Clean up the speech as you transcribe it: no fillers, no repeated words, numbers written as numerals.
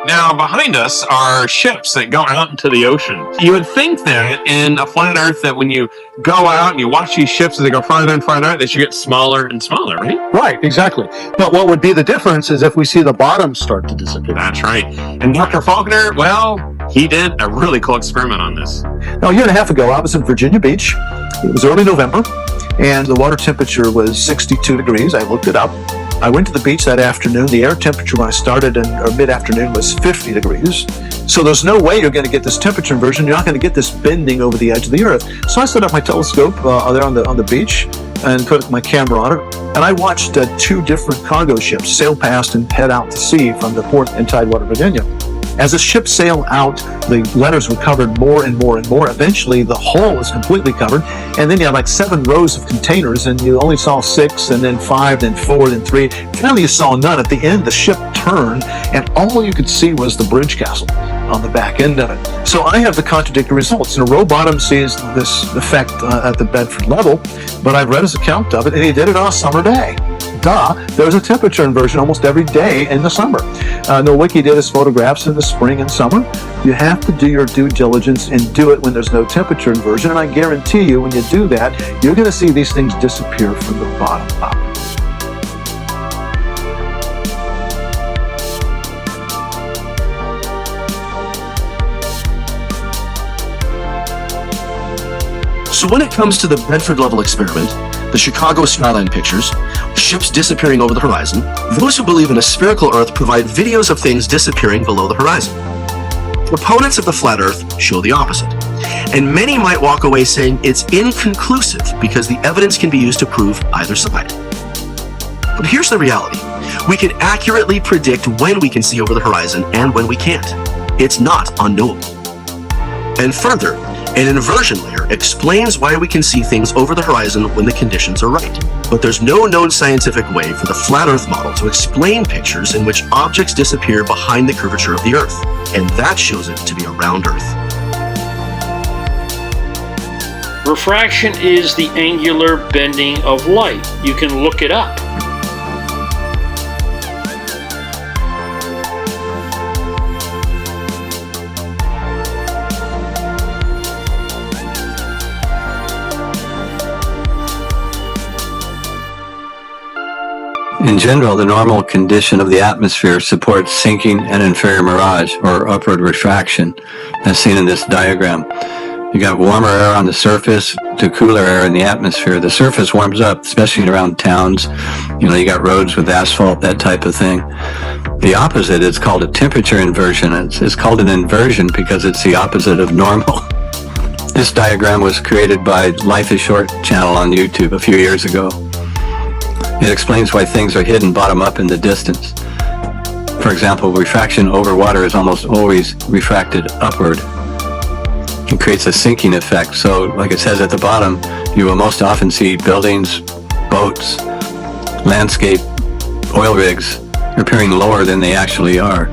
Now, behind us are ships that go out into the ocean. You would think that in a flat Earth that when you go out and you watch these ships as they go farther and farther out, they should get smaller and smaller, right? Right, exactly. But what would be the difference is if we see the bottom start to disappear. That's right. And Dr. Faulkner, well, he did a really cool experiment on this. Now, a year and a half ago, I was in Virginia Beach. It was early November, and the water temperature was 62 degrees. I looked it up. I went to the beach that afternoon. The air temperature when I started in mid-afternoon was 50 degrees. So there's no way you're going to get this temperature inversion. You're not going to get this bending over the edge of the Earth. So I set up my telescope there on the beach and put my camera on it. And I watched two different cargo ships sail past and head out to sea from the port in Tidewater, Virginia. As the ships sail out, the letters were covered more and more and more. Eventually, the hull was completely covered, and then you had like 7 rows of containers, and you only saw 6, and then 5, then 4, then 3. Finally, you saw none. At the end, the ship turned, and all you could see was the bridge castle on the back end of it. So I have the contradictory results. Row bottom sees this effect at the Bedford level, but I've read his account of it, and he did it on a summer day. There's a temperature inversion almost every day in the summer. Nowicki did his photographs in the spring and summer. You have to do your due diligence and do it when there's no temperature inversion, and I guarantee you when you do that, you're going to see these things disappear from the bottom up. So when it comes to the Bedford level experiment, the Chicago skyline pictures, ships disappearing over the horizon, those who believe in a spherical Earth provide videos of things disappearing below the horizon. Proponents of the flat Earth show the opposite. And many might walk away saying it's inconclusive because the evidence can be used to prove either side. But here's the reality. We can accurately predict when we can see over the horizon and when we can't. It's not unknowable. And further, an inversion layer explains why we can see things over the horizon when the conditions are right. But there's no known scientific way for the flat Earth model to explain pictures in which objects disappear behind the curvature of the Earth, and that shows it to be a round Earth. Refraction is the angular bending of light. You can look it up. In general, the normal condition of the atmosphere supports sinking and inferior mirage, or upward refraction, as seen in this diagram. You got warmer air on the surface to cooler air in the atmosphere. The surface warms up, especially around towns. You got roads with asphalt, that type of thing. The opposite is called a temperature inversion. It's called an inversion because it's the opposite of normal. This diagram was created by LifeIs Short channel on YouTube a few years ago. It explains why things are hidden bottom up in the distance. For example, refraction over water is almost always refracted upward. It creates a sinking effect. So, like it says at the bottom, you will most often see buildings, boats, landscape, oil rigs appearing lower than they actually are.